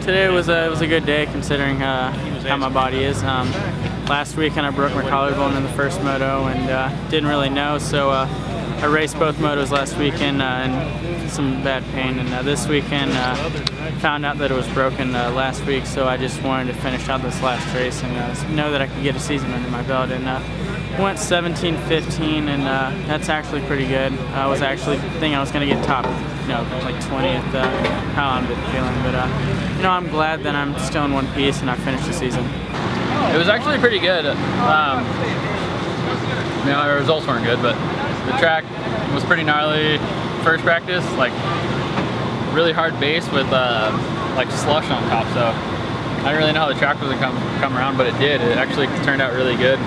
Today was a good day considering how my body is. Last weekend I broke my collarbone in the first moto and didn't really know, so I raced both motos last weekend and some bad pain, and this weekend found out that it was broken last week, so I just wanted to finish out this last race and know that I could get a season under my belt, and went 17-15, and that's actually pretty good. I was actually thinking I was going to get top, like 20th, how I'm feeling, but I'm glad that I'm still in one piece and I finished the season. It was actually pretty good. The results weren't good, but the track was pretty gnarly. First practice, like really hard base with like slush on top, so I didn't really know how the track was gonna come around, but it did. It actually turned out really good.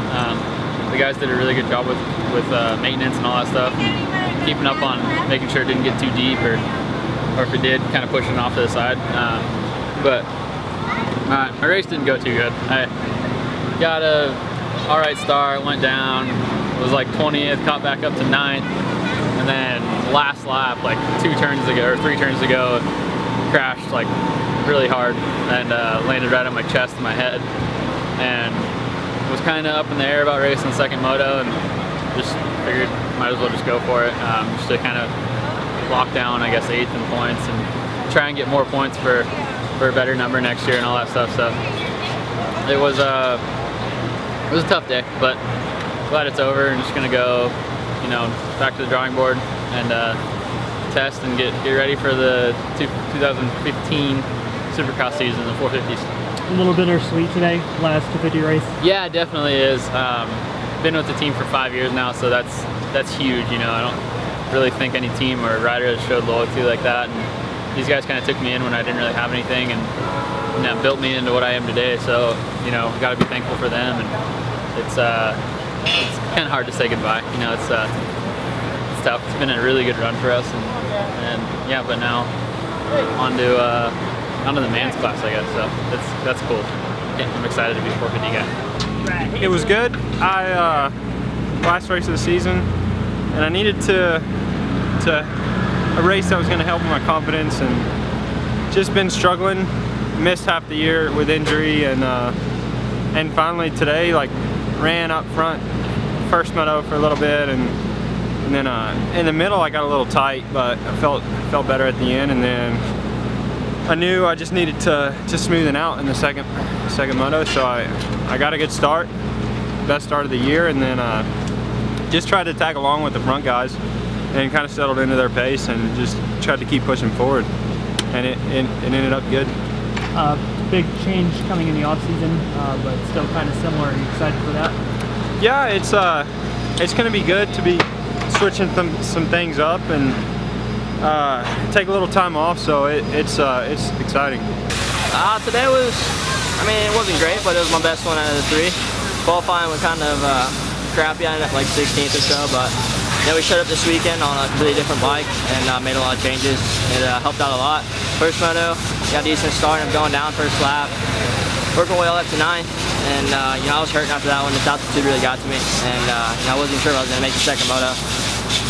The guys did a really good job with maintenance and all that stuff, keeping up on making sure it didn't get too deep, or if it did, kind of pushing it off to the side. But my race didn't go too good. I got a alright start, went down, was like 20th, caught back up to 9th, and then last lap, like 3 turns ago, crashed like really hard and landed right on my chest and my head, and was kind of up in the air about racing the second moto, and just figured might as well just go for it, just to kind of lock down, I guess, 8th in points and try and get more points for a better number next year and all that stuff. So it was a tough day, but glad it's over, and just gonna go, back to the drawing board and test and get ready for the 2015 Supercross season, the 450s. A little bittersweet today, last 250 race. Yeah, it definitely is. Been with the team for 5 years now, so that's huge. I don't really think any team or rider has showed loyalty like that. And these guys kind of took me in when I didn't really have anything, and built me into what I am today. So got to be thankful for them. And it's kind of hard to say goodbye. It's tough. It's been a really good run for us, and yeah, but now onto the man's class, I guess. So that's cool. I'm excited to be a 450 guy. It was good. Last race of the season, and I needed to a race that was going to help my confidence, and just been struggling. Missed half the year with injury, and finally today, like, ran up front first moto for a little bit, and then in the middle I got a little tight, but I felt better at the end, and then I knew I just needed to smoothen out in the second moto, so I got a good start, best start of the year, and then just tried to tag along with the front guys and kind of settled into their pace and just tried to keep pushing forward, and it ended up good. Big change coming in the off season, but still kind of similar. Are you excited for that? Yeah, it's going to be good to be switching some things up and take a little time off, so it's exciting. Today was, it wasn't great, but it was my best one out of the 3. Qualifying was kind of crappy. I ended up like 16th or so, but we showed up this weekend on a completely different bike and made a lot of changes. It helped out a lot. First moto, got a decent start. I'm going down first lap, working my way all up to 9th, and I was hurting after that one. This altitude really got to me, and I wasn't sure if I was going to make the second moto.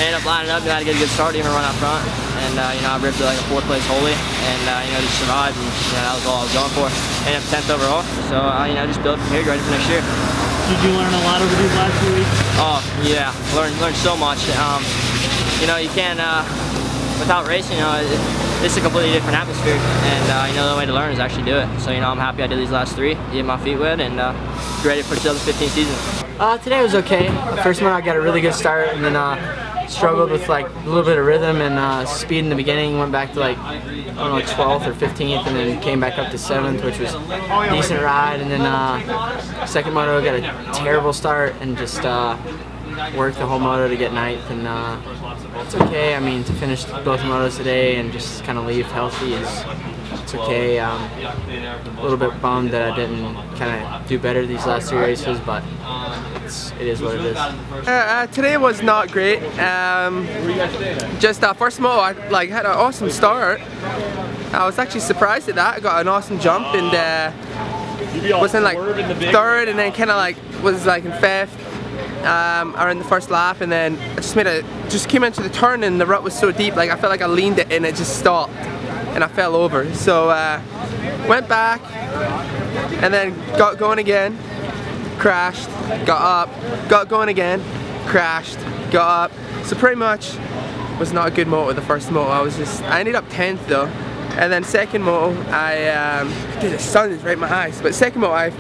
Ended up lining up, got to get a good start, even run out front, and I ripped it like a 4th place holy, and just survived, and that was all I was going for. Ended up 10th overall, so just build from here, ready for next year. Did you learn a lot over these last few weeks? Oh yeah, learned so much. You can't without racing. It's a completely different atmosphere, and the only way to learn is actually do it. So I'm happy I did these last 3, get my feet wet, and ready for 2015 season. Today was okay. First one I got a really good start, and then struggled with like a little bit of rhythm and speed in the beginning. Went back to like, I don't know, 12th or 15th, and then came back up to 7th, which was a decent ride. And then second moto got a terrible start and just worked the whole moto to get 9th, and it's okay. To finish both motos today and just kind of leave healthy it's okay. A little bit bummed that I didn't kind of do better these last 2 races, but it is what it is. Today was not great. Just first moto, I had an awesome start. I was actually surprised at that. I got an awesome jump and was in like 3rd, and then kind of was in 5th. Around the first lap, and then I just came into the turn, and the rut was so deep, I felt like I leaned it and it just stopped. and I fell over. So went back and then got going again, crashed, got up, got going again, crashed, got up. So pretty much was not a good moto the first moto. I ended up 10th though. And then second moto, dude, the sun is right in my eyes. But second moto, I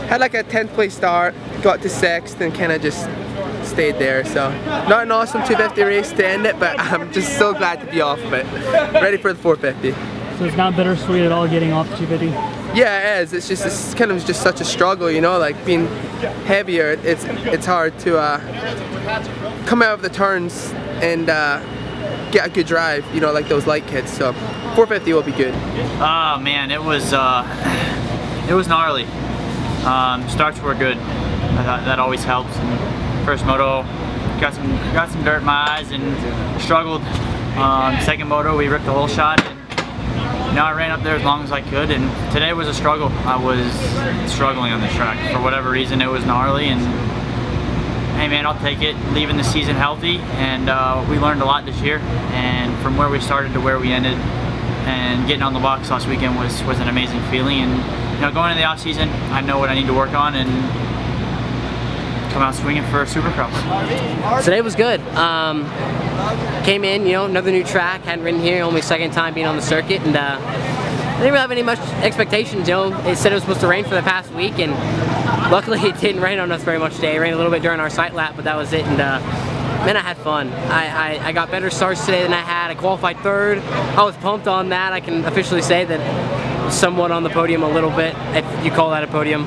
had like a 10th place start, got to 6th, and kind of just stayed there. So not an awesome 250 race to end it, but I'm just so glad to be off of it. Ready for the 450. So it's not bittersweet at all getting off the 250? Yeah, it is. It's kind of just such a struggle, you know, like being heavier. It's hard to come out of the turns and get a good drive, you know, like those light kits. So 450 will be good. Oh man, it was gnarly. Starts were good. That always helps. And first moto, got some dirt in my eyes and struggled. Second moto, we ripped the whole shot. And, you know, I ran up there as long as I could. And today was a struggle. I was struggling on the track for whatever reason. It was gnarly. And hey man, I'll take it. Leaving the season healthy, and we learned a lot this year. And from where we started to where we ended, and getting on the box last weekend was an amazing feeling. And you know, going into the off season, I know what I need to work on and come out swinging for Supercross. Today was good. Came in, you know, another new track. Hadn't ridden here, only second time being on the circuit, and I didn't really have any much expectations. You know, it said it was supposed to rain for the past week, and luckily it didn't rain on us very much today. It rained a little bit during our sight lap, but that was it. And man, I had fun. I got better starts today than I had. I qualified third. I was pumped on that. I can officially say that somewhat on the podium a little bit, if you call that a podium.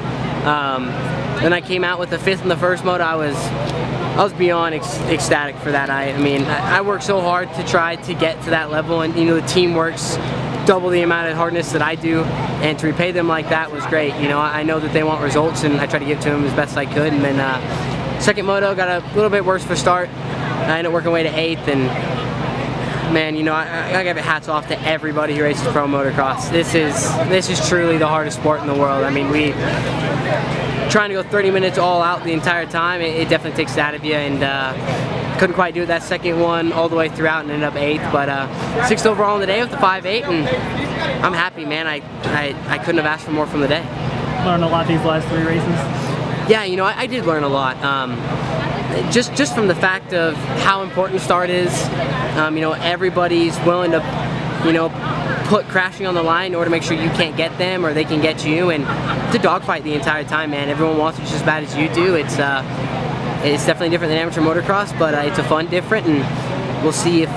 Then I came out with the 5th in the first moto. I was beyond ecstatic for that. I mean, I worked so hard to try to get to that level, and you know, the team works double the amount of hardness that I do, and to repay them like that was great. You know, I know that they want results, and I try to give to them as best I could. And then second moto, got a little bit worse for start. I ended up working way to 8th, and man, you know, I give hats off to everybody who races pro motocross. This is truly the hardest sport in the world. I mean, trying to go 30 minutes all out the entire time, it definitely takes that out of you, and couldn't quite do it that second one all the way throughout and ended up 8th, but 6th overall in the day with the 5.8, and I'm happy, man. I couldn't have asked for more from the day. Learned a lot these last 3 races? Yeah, you know, I did learn a lot. Just from the fact of how important start is. You know, everybody's willing to, you know, put crashing on the line in order to make sure you can't get them or they can get you, and it's a dogfight the entire time, man. Everyone wants it just as bad as you do. It's definitely different than amateur motocross, but it's a fun different, and we'll see if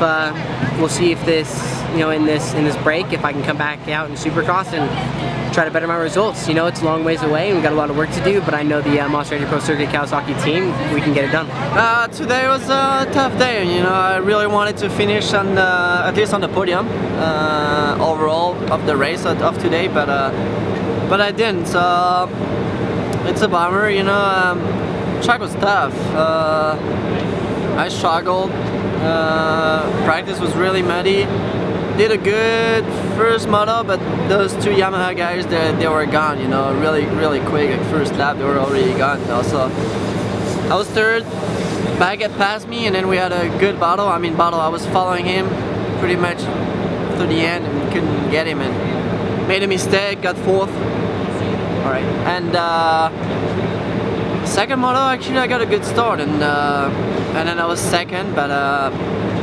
this, you know, in this break, if I can come back out in Supercross and try to better my results. You know, it's a long ways away and we've got a lot of work to do, but I know the Monster Energy Pro Circuit Kawasaki team, we can get it done. Today was a tough day. You know, I really wanted to finish on at least on the podium overall of the race of today, but I didn't. So it's a bummer. You know, track was tough. I struggled. Practice was really muddy. Did a good first moto, but those 2 Yamaha guys, they were gone, you know, really quick. At first lap, they were already gone. Also, I was third. Baggett passed me, and then we had a good battle. I mean, I was following him pretty much to the end and couldn't get him, and made a mistake, got 4th. All right, and second moto, actually, I got a good start, and then I was second, but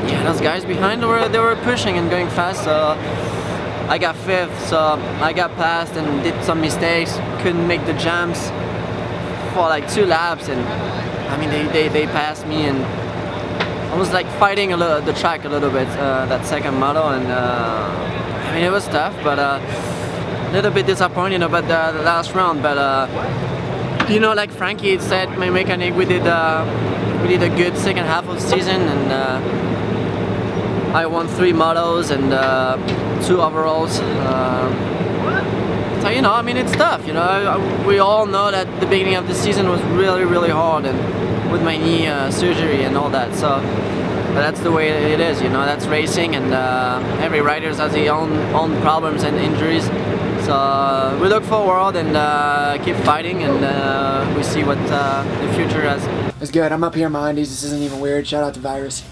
yeah, those guys behind, they were pushing and going fast, so I got 5th, so I got passed and did some mistakes, couldn't make the jumps for like 2 laps, and I mean, they passed me, and I was like fighting the track a little bit, that second moto, and I mean, it was tough, but a little bit disappointed about the last round, but you know, like Frankie said, my mechanic, we did a good second half of the season, and I won 3 motos and 2 overalls. So you know, I mean, it's tough. You know, we all know that the beginning of the season was really hard, and with my knee surgery and all that. So, but that's the way it is. You know, that's racing, and every rider has his own problems and injuries. So we look forward and keep fighting, and we see what the future has. It's good. I'm up here in my undies. This isn't even weird. Shout out to Virus.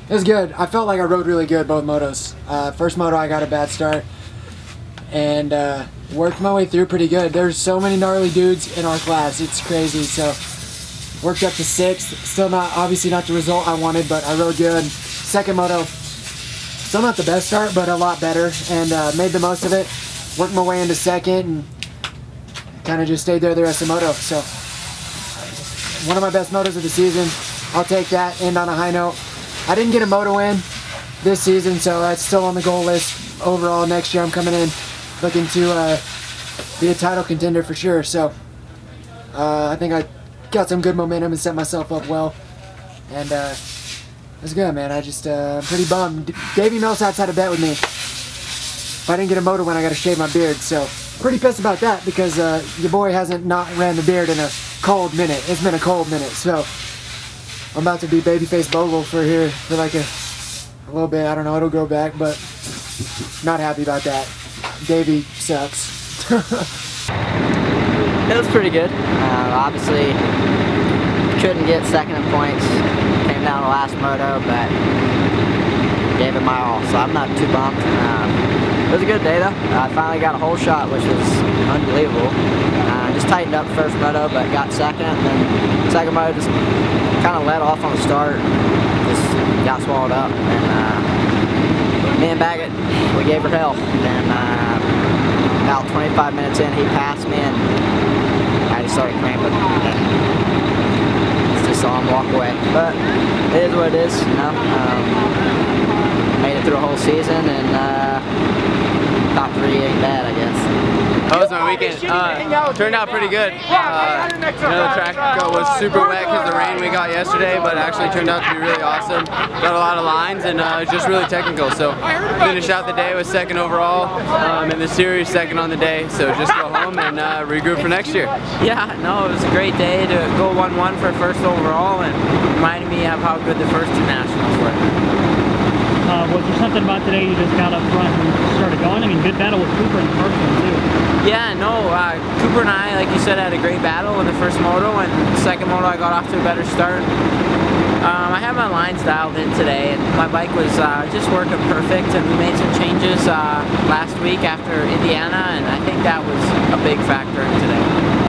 It was good. I felt like I rode really good both motos. First moto I got a bad start and worked my way through pretty good. There's so many gnarly dudes in our class. It's crazy. So worked up to 6th. Still not, obviously not the result I wanted, but I rode good. Second moto, still not the best start, but a lot better, and made the most of it. Worked my way into 2nd and kind of just stayed there the rest of the moto. So one of my best motos of the season. I'll take that, end on a high note. I didn't get a moto win this season, so that's still on the goal list. Overall, next year I'm coming in looking to be a title contender for sure. So I think I got some good momentum and set myself up well. And it's good, man. I just I'm pretty bummed. Davey Millsap's had a bet with me. If I didn't get a moto win, I got to shave my beard. So pretty pissed about that because your boy hasn't not ran the beard in a cold minute. It's been a cold minute, so I'm about to be babyface Bogle for here for like a little bit. I don't know, it'll grow back, but not happy about that. Davey sucks. It was pretty good. Obviously, couldn't get 2nd in points. Came down the last moto, but gave it my all, so I'm not too bummed. It was a good day though. I finally got a hole shot, which was unbelievable. Just tightened up first moto, but got 2nd, and then 2nd moto just kind of let off on the start. Just got swallowed up, and me and Baggett, we gave her hell. And about 25 minutes in, he passed me, and I just started cramping. Just saw him walk away, but it is what it is, you know. Made it through a whole season, and top 3 ain't bad, I guess. That was my weekend. Turned out pretty good. The track was super wet because of the rain we got yesterday, but it actually turned out to be really awesome. Got a lot of lines, and it was just really technical. So finished out the day with 2nd overall, in the series 2nd on the day. So just go home and regroup for next year. Yeah, no, it was a great day to go 1-1 for 1st overall, and reminded me of how good the first 2 nationals were. Was there something about today you just got up front and started going? I mean, good battle with Cooper in the first one, too. Yeah, no, Cooper and I, like you said, had a great battle in the first moto, and the 2nd moto I got off to a better start. I had my lines dialed in today, and my bike was just working perfect, and we made some changes last week after Indiana, and I think that was a big factor in today.